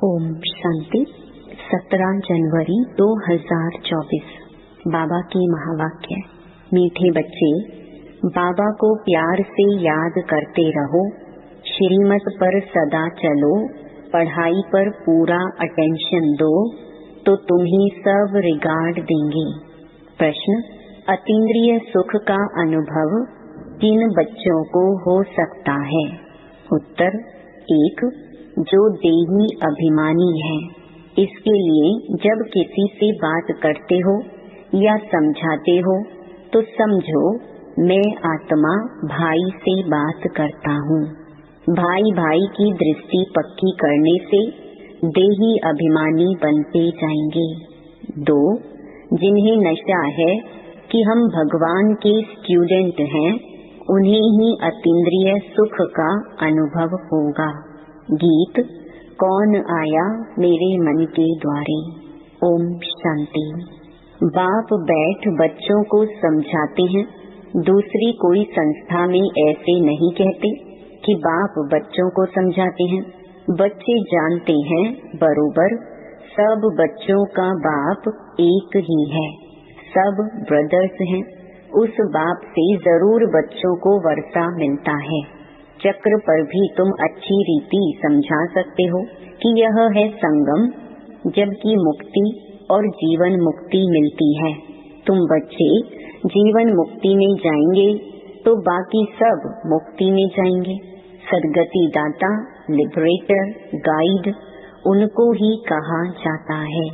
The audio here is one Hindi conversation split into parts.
ओम शांति। 17 जनवरी 2024। बाबा की महावाक्य। मीठे बच्चे, बाबा को प्यार से याद करते रहो, श्रीमत पर सदा चलो, पढ़ाई पर पूरा अटेंशन दो तो तुम्हें सब रिगार्ड देंगे। प्रश्न: अतीन्द्रिय सुख का अनुभव किन बच्चों को हो सकता है? उत्तर: 1. जो देही अभिमानी है। इसके लिए जब किसी से बात करते हो या समझाते हो तो समझो मैं आत्मा भाई से बात करता हूँ। भाई भाई की दृष्टि पक्की करने से देही अभिमानी बनते जाएंगे। 2. जिन्हें नशा है कि हम भगवान के स्टूडेंट हैं, उन्हें ही अतीन्द्रिय सुख का अनुभव होगा। गीत: कौन आया मेरे मन के द्वारे। ओम शांति। बाप बैठ बच्चों को समझाते हैं। दूसरी कोई संस्था में ऐसे नहीं कहते कि बाप बच्चों को समझाते हैं। बच्चे जानते हैं बरोबर सब बच्चों का बाप एक ही है, सब ब्रदर्स हैं। उस बाप से जरूर बच्चों को वर्षा मिलता है। चक्र पर भी तुम अच्छी रीति समझा सकते हो कि यह है संगम, जबकि मुक्ति और जीवन मुक्ति मिलती है। तुम बच्चे जीवन मुक्ति में जाएंगे तो बाकी सब मुक्ति में जाएंगे। सदगति दाता, लिबरेटर, गाइड उनको ही कहा जाता है।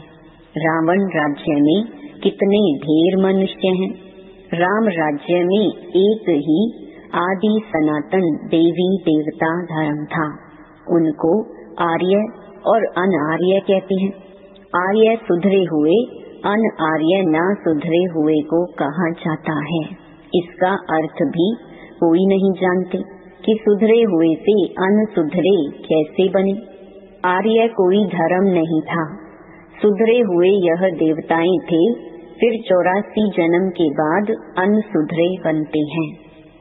रावण राज्य में कितने ढेर मनुष्य हैं। राम राज्य में एक ही आदि सनातन देवी देवता धर्म था। उनको आर्य और अनार्य कहते हैं। आर्य सुधरे हुए, अनार्य ना सुधरे हुए को कहा जाता है। इसका अर्थ भी कोई नहीं जानते कि सुधरे हुए से अनसुधरे कैसे बने। आर्य कोई धर्म नहीं था। सुधरे हुए यह देवताएं थे, फिर 84 जन्म के बाद अनसुधरे बनते हैं।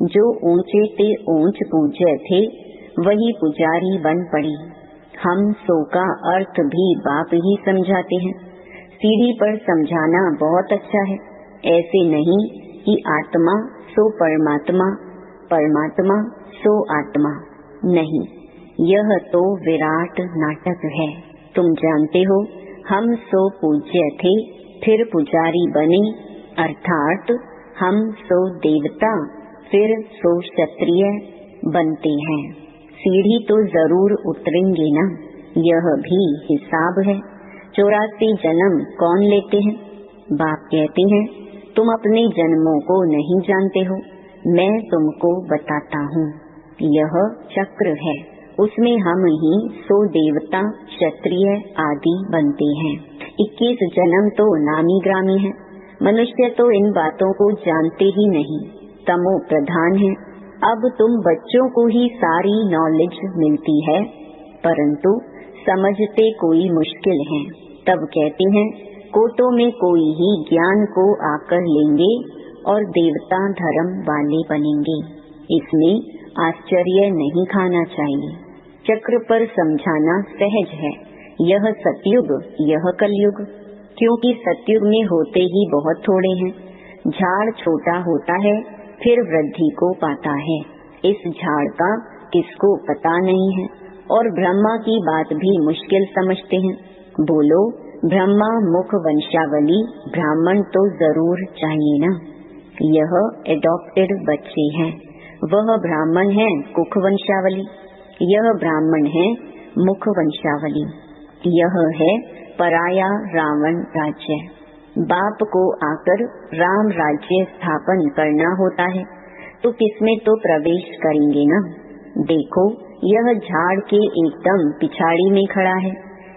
जो ऊंचे से ऊंच पूज्य थे वही पुजारी बन पड़ी। हम सो का अर्थ भी बाप ही समझाते हैं। सीढ़ी पर समझाना बहुत अच्छा है। ऐसे नहीं कि आत्मा सो परमात्मा, परमात्मा सो आत्मा। नहीं, यह तो विराट नाटक है। तुम जानते हो हम सो पूज्य थे, फिर पुजारी बने, अर्थात हम सो देवता, फिर सो क्षत्रिय बनते हैं। सीढ़ी तो जरूर उतरेंगे ना, यह भी हिसाब है। 84 जन्म कौन लेते हैं? बाप कहते हैं तुम अपने जन्मों को नहीं जानते हो, मैं तुमको बताता हूँ। यह चक्र है, उसमें हम ही सो देवता, क्षत्रिय आदि बनते हैं। 21 जन्म तो नामी ग्रामी है। मनुष्य तो इन बातों को जानते ही नहीं, तमो प्रधान है। अब तुम बच्चों को ही सारी नॉलेज मिलती है, परंतु समझते कोई मुश्किल है। तब कहते हैं कोटों में कोई ही ज्ञान को आकर लेंगे और देवता धर्म वाले बनेंगे। इसमें आश्चर्य नहीं खाना चाहिए। चक्र पर समझाना सहज है। यह सतयुग, यह कलयुग। क्योंकि सतयुग में होते ही बहुत थोड़े हैं। झाड़ छोटा होता है, फिर वृद्धि को पाता है। इस झाड़ का किसको पता नहीं है, और ब्रह्मा की बात भी मुश्किल समझते हैं। बोलो, ब्रह्मा मुख वंशावली ब्राह्मण तो जरूर चाहिए ना। यह एडॉप्टेड बच्चे हैं, वह ब्राह्मण है कुख वंशावली, यह ब्राह्मण है मुख वंशावली। यह है पराया रावण राज्य। बाप को आकर राम राज्य स्थापन करना होता है तो किसमें तो प्रवेश करेंगे ना। देखो, यह झाड़ के एकदम पिछाड़ी में खड़ा है।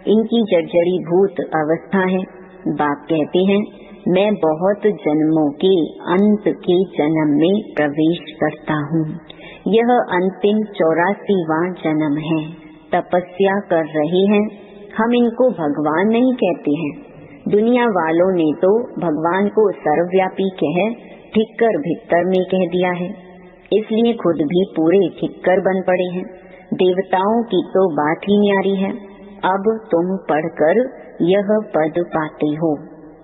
इनकी जर्जरी भूत अवस्था है। बाप कहते हैं मैं बहुत जन्मों के अंत के जन्म में प्रवेश करता हूँ। यह अंतिम 84वां जन्म है। तपस्या कर रहे हैं। हम इनको भगवान नहीं कहते हैं। दुनिया वालों ने तो भगवान को सर्वव्यापी कह ठिक्कर भिक्कर में कह दिया है, इसलिए खुद भी पूरे ठिक्कर बन पड़े हैं। देवताओं की तो बात ही न्यारी है। अब तुम पढ़कर यह पद पाते हो।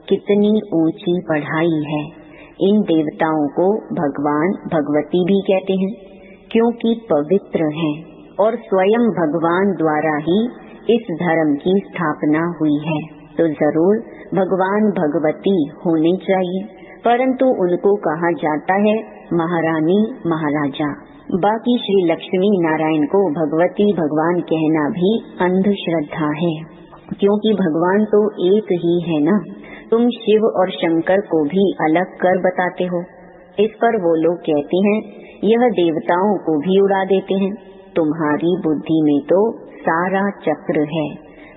कितनी ऊंची पढ़ाई है। इन देवताओं को भगवान भगवती भी कहते हैं, क्योंकि पवित्र हैं और स्वयं भगवान द्वारा ही इस धर्म की स्थापना हुई है। तो जरूर भगवान भगवती होने चाहिए, परंतु उनको कहा जाता है महारानी महाराजा। बाकी श्री लक्ष्मी नारायण को भगवती भगवान कहना भी अंधश्रद्धा है, क्योंकि भगवान तो एक ही है ना। तुम शिव और शंकर को भी अलग कर बताते हो। इस पर वो लोग कहते हैं यह देवताओं को भी उड़ा देते हैं। तुम्हारी बुद्धि में तो सारा चक्र है,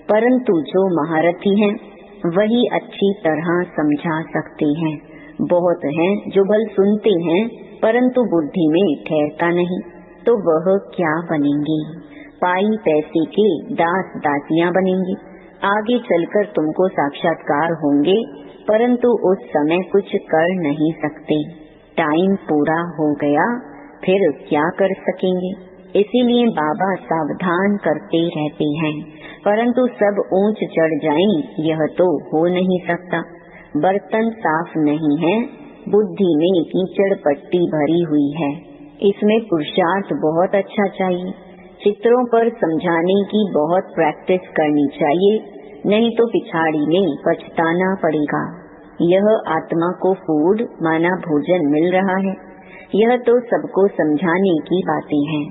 परंतु जो महारथी हैं वही अच्छी तरह समझा सकते हैं। बहुत हैं जो भल सुनते हैं परंतु बुद्धि में ठहरता नहीं, तो वह क्या बनेंगे? पाई पैसे के दास दासियां बनेंगे। आगे चलकर तुमको साक्षात्कार होंगे, परंतु उस समय कुछ कर नहीं सकते। टाइम पूरा हो गया, फिर क्या कर सकेंगे? इसीलिए बाबा सावधान करते रहते हैं, परंतु सब ऊंच चढ़ जाएं यह तो हो नहीं सकता। बर्तन साफ नहीं है, बुद्धि में कीचड़ पट्टी भरी हुई है। इसमें पुरुषार्थ बहुत अच्छा चाहिए। चित्रों पर समझाने की बहुत प्रैक्टिस करनी चाहिए, नहीं तो पिछाड़ी में पछताना पड़ेगा। यह आत्मा को फूड माना भोजन मिल रहा है, यह तो सबको समझाने की बातें हैं।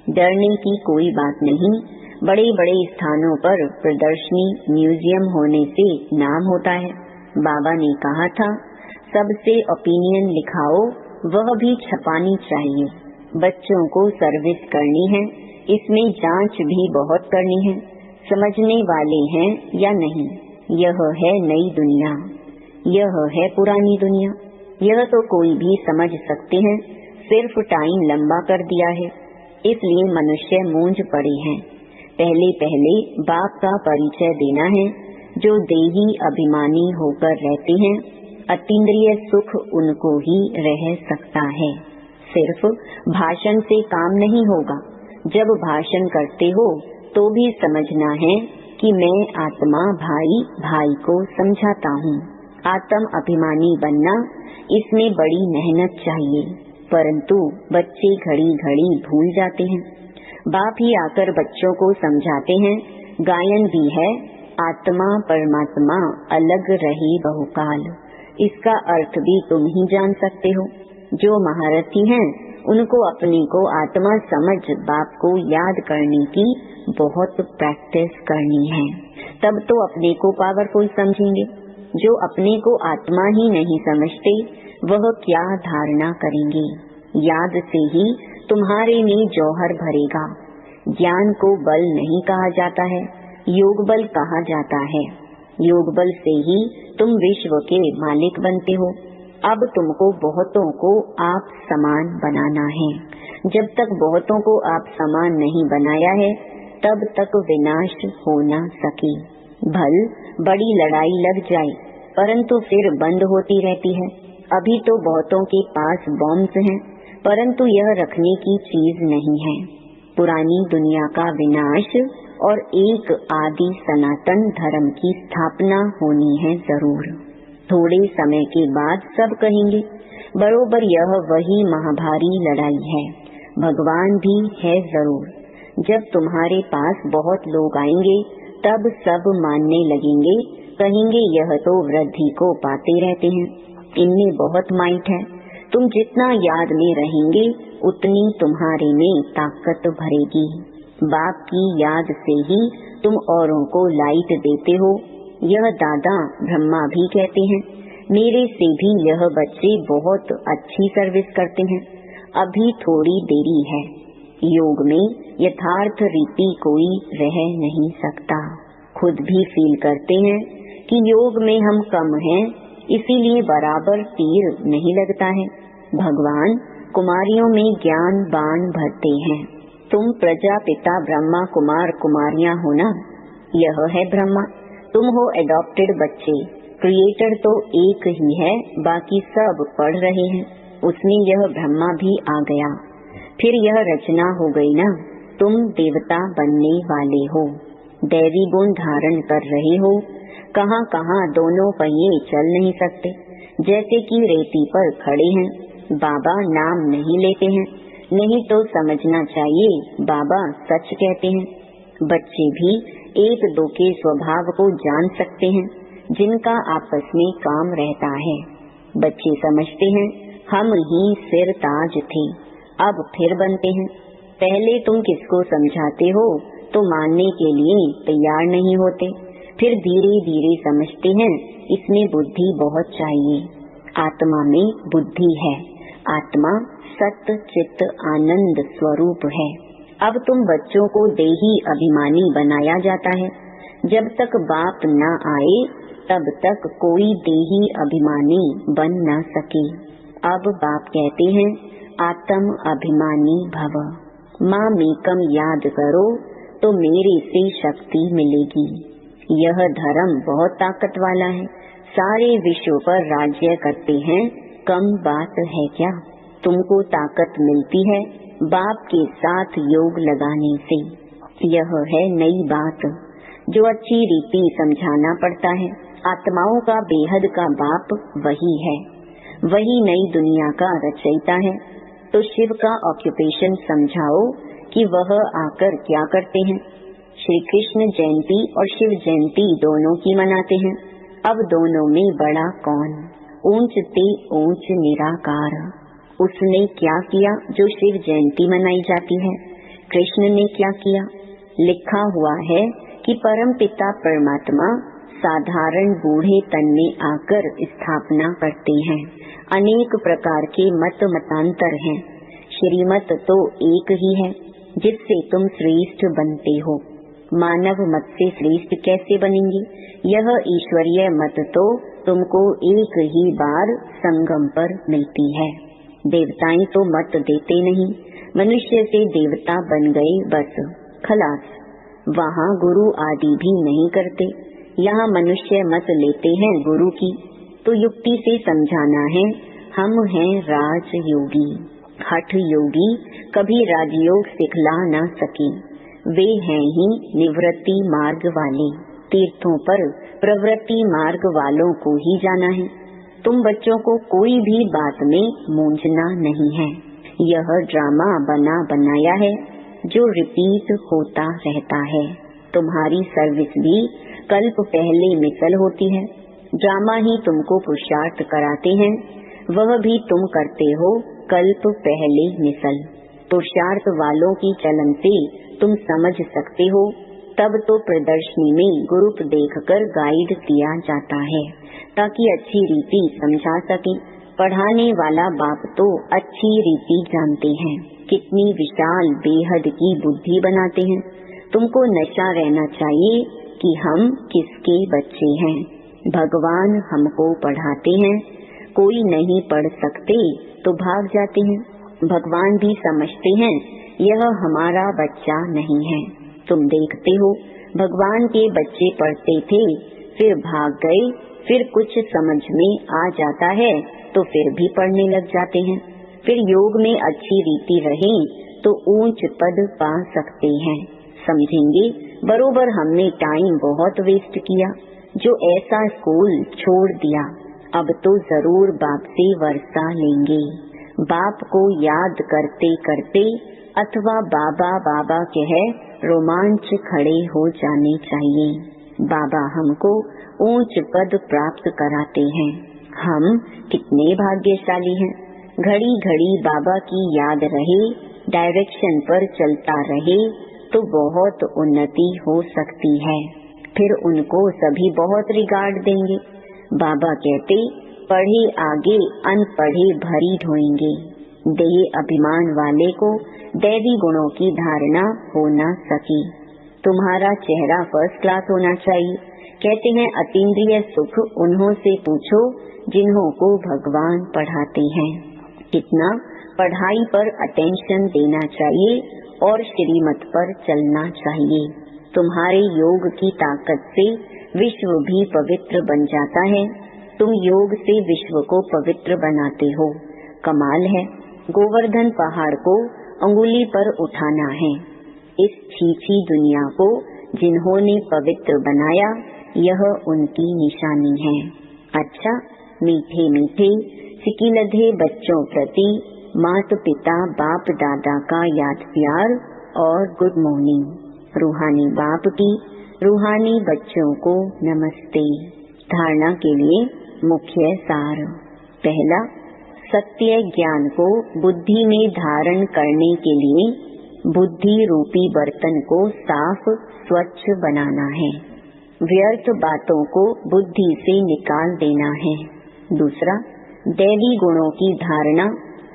डरने की कोई बात नहीं। बड़े बड़े स्थानों पर प्रदर्शनी म्यूजियम होने से नाम होता है। बाबा ने कहा था सबसे ओपिनियन लिखाओ, वह भी छपानी चाहिए। बच्चों को सर्विस करनी है, इसमें जांच भी बहुत करनी है, समझने वाले हैं या नहीं। यह है नई दुनिया, यह है पुरानी दुनिया। यह तो कोई भी समझ सकते हैं, सिर्फ टाइम लंबा कर दिया है, इसलिए मनुष्य मूंझ पड़े हैं। पहले पहले बाप का परिचय देना है। जो देही अभिमानी होकर रहते हैं, अतीन्द्रिय सुख उनको ही रह सकता है। सिर्फ भाषण से काम नहीं होगा। जब भाषण करते हो तो भी समझना है कि मैं आत्मा भाई भाई को समझाता हूँ। आत्म अभिमानी बनना, इसमें बड़ी मेहनत चाहिए, परंतु बच्चे घड़ी घड़ी भूल जाते हैं। बाप ही आकर बच्चों को समझाते हैं। गायन भी है, आत्मा परमात्मा अलग रहे बहुकाल। इसका अर्थ भी तुम ही जान सकते हो। जो महारथी हैं उनको अपने को आत्मा समझ बाप को याद करने की बहुत प्रैक्टिस करनी है, तब तो अपने को पावरफुल समझेंगे। जो अपने को आत्मा ही नहीं समझते वह क्या धारणा करेंगे? याद से ही तुम्हारे में जौहर भरेगा। ज्ञान को बल नहीं कहा जाता है, योग बल कहा जाता है। योग बल से ही तुम विश्व के मालिक बनते हो। अब तुमको बहुतों को आप समान बनाना है। जब तक बहुतों को आप समान नहीं बनाया है, तब तक विनाश हो न सके। भल बड़ी लड़ाई लग जाए, परंतु फिर बंद होती रहती है। अभी तो बहुतों के पास बॉम्ब्स हैं, परंतु यह रखने की चीज नहीं है। पुरानी दुनिया का विनाश और एक आदि सनातन धर्म की स्थापना होनी है जरूर। थोड़े समय के बाद सब कहेंगे बरोबर यह वही महाभारी लड़ाई है। भगवान भी है जरूर। जब तुम्हारे पास बहुत लोग आएंगे तब सब मानने लगेंगे, कहेंगे यह तो वृद्धि को पाते रहते हैं, इनमें बहुत माइट है। तुम जितना याद में रहेंगे उतनी तुम्हारे में ताकत भरेगी। बाप की याद से ही तुम औरों को लाइट देते हो। यह दादा ब्रह्मा भी कहते हैं, मेरे से भी यह बच्चे बहुत अच्छी सर्विस करते हैं। अभी थोड़ी देरी है। योग में यथार्थ रीति कोई रह नहीं सकता। खुद भी फील करते हैं कि योग में हम कम हैं, इसीलिए बराबर तीर नहीं लगता है। भगवान कुमारियों में ज्ञान बाण भरते हैं। तुम प्रजापिता ब्रह्मा कुमार कुमारियां हो ना। यह है ब्रह्मा, तुम हो एडॉप्टेड बच्चे। क्रिएटर तो एक ही है, बाकी सब पढ़ रहे हैं। उसमें यह ब्रह्मा भी आ गया, फिर यह रचना हो गई ना। तुम देवता बनने वाले हो। दैवी गुण धारण कर रहे हो, कहाँ कहाँ दोनों पहिए चल नहीं सकते, जैसे कि रेती पर खड़े हैं, बाबा नाम नहीं लेते हैं, नहीं तो समझना चाहिए बाबा सच कहते हैं। बच्चे भी एक दो के स्वभाव को जान सकते हैं, जिनका आपस में काम रहता है। बच्चे समझते हैं हम ही सिर ताज थे, अब फिर बनते हैं। पहले तुम किसको समझाते हो तो मानने के लिए तैयार नहीं होते, फिर धीरे धीरे समझते हैं इसमें बुद्धि बहुत चाहिए। आत्मा में बुद्धि है, आत्मा सत्य चित्त आनंद स्वरूप है। अब तुम बच्चों को देही अभिमानी बनाया जाता है। जब तक बाप न आए तब तक कोई देही अभिमानी बन न सके। अब बाप कहते हैं आत्म अभिमानी भव, माँ मेकम याद करो तो मेरे से शक्ति मिलेगी। यह धर्म बहुत ताकत वाला है, सारे विश्व पर राज्य करते हैं, कम बात है क्या? तुमको ताकत मिलती है बाप के साथ योग लगाने से। यह है नई बात जो अच्छी रीति समझाना पड़ता है। आत्माओं का बेहद का बाप वही है, वही नई दुनिया का रचयिता है। तो शिव का ऑक्यूपेशन समझाओ कि वह आकर क्या करते हैं। श्री कृष्ण जयंती और शिव जयंती दोनों की मनाते हैं। अब दोनों में बड़ा कौन? ऊंच ते ऊंच निराकार। उसने क्या किया जो शिव जयंती मनाई जाती है? कृष्ण ने क्या किया? लिखा हुआ है कि परम पिता परमात्मा साधारण बूढ़े तन में आकर स्थापना करते हैं। अनेक प्रकार के मत मतांतर हैं, श्रीमत तो एक ही है जिससे तुम श्रेष्ठ बनते हो। मानव मत से श्रेष्ठ कैसे बनेंगे? यह ईश्वरीय मत तो तुमको एक ही बार संगम पर मिलती है। देवताएं तो मत देते नहीं, मनुष्य से देवता बन गए बस खलास। वहाँ गुरु आदि भी नहीं करते, यहाँ मनुष्य मत लेते हैं गुरु की। तो युक्ति से समझाना है हम हैं राजयोगी। हठ योगी कभी राजयोग सिखला न सके, वे हैं ही निवृत्ति मार्ग वाले। तीर्थों पर प्रवृत्ति मार्ग वालों को ही जाना है। तुम बच्चों को कोई भी बात में मूंझना नहीं है। यह ड्रामा बना बनाया है जो रिपीट होता रहता है। तुम्हारी सर्विस भी कल्प पहले मिसल होती है। ड्रामा ही तुमको पुरुषार्थ कराते हैं, वह भी तुम करते हो कल्प पहले मिसल। पुरुषार्थ वालों की चलन से तुम समझ सकते हो, तब तो प्रदर्शनी में ग्रुप देखकर गाइड दिया जाता है ताकि अच्छी रीति समझा सके। पढ़ाने वाला बाप तो अच्छी रीति जानते हैं, कितनी विशाल बेहद की बुद्धि बनाते हैं। तुमको नशा रहना चाहिए कि हम किसके बच्चे हैं। भगवान हमको पढ़ाते हैं, कोई नहीं पढ़ सकते तो भाग जाते हैं। भगवान भी समझते हैं यह हमारा बच्चा नहीं है। तुम देखते हो भगवान के बच्चे पढ़ते थे, फिर भाग गए, फिर कुछ समझ में आ जाता है तो फिर भी पढ़ने लग जाते हैं। फिर योग में अच्छी रीति रहे तो ऊंच पद पा सकते हैं। समझेंगे बरोबर हमने टाइम बहुत वेस्ट किया जो ऐसा स्कूल छोड़ दिया। अब तो जरूर बाप से वर्षा लेंगे। बाप को याद करते करते अथवा बाबा बाबा कह रोमांच खड़े हो जाने चाहिए। बाबा हमको ऊंच पद प्राप्त कराते हैं। हम कितने भाग्यशाली हैं। घड़ी घड़ी बाबा की याद रहे, डायरेक्शन पर चलता रहे तो बहुत उन्नति हो सकती है। फिर उनको सभी बहुत रिगार्ड देंगे। बाबा कहते पढ़े आगे अनपढ़े भरी ढोएंगे। देह अभिमान वाले को दैवी गुणों की धारणा हो न सके। तुम्हारा चेहरा फर्स्ट क्लास होना चाहिए। कहते हैं अतीन्द्रिय सुख उन्हों से पूछो जिन्हों को भगवान पढ़ाते हैं। कितना पढ़ाई पर अटेंशन देना चाहिए और श्रीमत पर चलना चाहिए। तुम्हारे योग की ताकत से विश्व भी पवित्र बन जाता है। तुम योग से विश्व को पवित्र बनाते हो। कमाल है। गोवर्धन पहाड़ को अंगुली पर उठाना है। इस छीछी दुनिया को जिन्होंने पवित्र बनाया, यह उनकी निशानी है। अच्छा, मीठे मीठे सिकिलधे बच्चों प्रति माता पिता बाप दादा का याद प्यार और गुड मॉर्निंग। रूहानी बाप की रूहानी बच्चों को नमस्ते। धारणा के लिए मुख्य सार। पहला, सत्य ज्ञान को बुद्धि में धारण करने के लिए बुद्धि रूपी बर्तन को साफ स्वच्छ बनाना है। व्यर्थ बातों को बुद्धि से निकाल देना है। दूसरा, दैवी गुणों की धारणा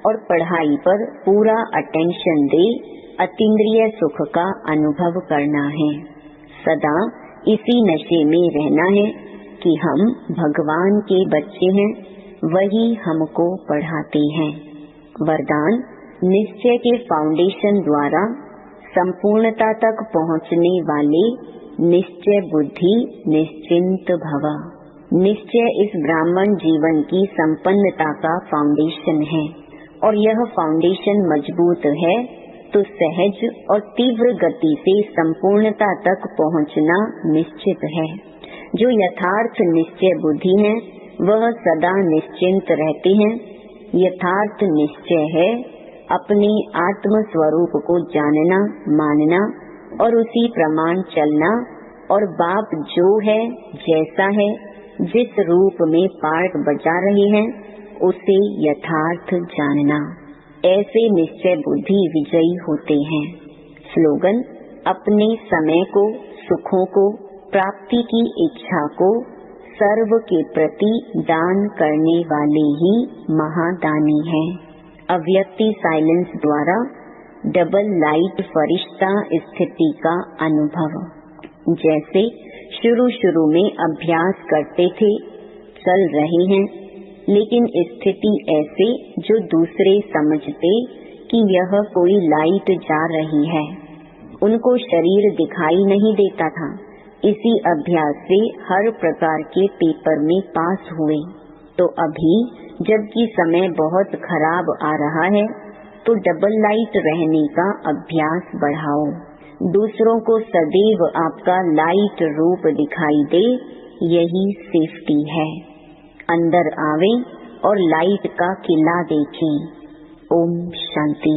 और पढ़ाई पर पूरा अटेंशन दे अतीन्द्रिय सुख का अनुभव करना है। सदा इसी नशे में रहना है कि हम भगवान के बच्चे हैं, वही हमको पढ़ाते हैं। वरदान, निश्चय के फाउंडेशन द्वारा संपूर्णता तक पहुँचने वाले निश्चय बुद्धि निश्चिंत भव। निश्चय इस ब्राह्मण जीवन की संपन्नता का फाउंडेशन है और यह फाउंडेशन मजबूत है तो सहज और तीव्र गति से संपूर्णता तक पहुँचना निश्चित है। जो यथार्थ निश्चय बुद्धि है वह सदा निश्चिंत रहते हैं। यथार्थ निश्चय है अपने आत्म स्वरूप को जानना, मानना और उसी प्रमाण चलना और बाप जो है, जैसा है, जिस रूप में पार्ट बजा रहे हैं उसे यथार्थ जानना। ऐसे निश्चय बुद्धि विजयी होते हैं। स्लोगन, अपने समय को, सुखों को, प्राप्ति की इच्छा को सर्व के प्रति दान करने वाले ही महादानी हैं। अव्यक्ति साइलेंस द्वारा डबल लाइट फरिश्ता स्थिति का अनुभव। जैसे शुरू में अभ्यास करते थे, चल रहे हैं, लेकिन स्थिति ऐसे जो दूसरे समझते कि यह कोई लाइट जा रही है, उनको शरीर दिखाई नहीं देता था। इसी अभ्यास से हर प्रकार के पेपर में पास हुए। तो अभी जबकि समय बहुत खराब आ रहा है तो डबल लाइट रहने का अभ्यास बढ़ाओ। दूसरों को सदैव आपका लाइट रूप दिखाई दे, यही सेफ्टी है। अंदर आवे और लाइट का किला देखें। ओम शांति।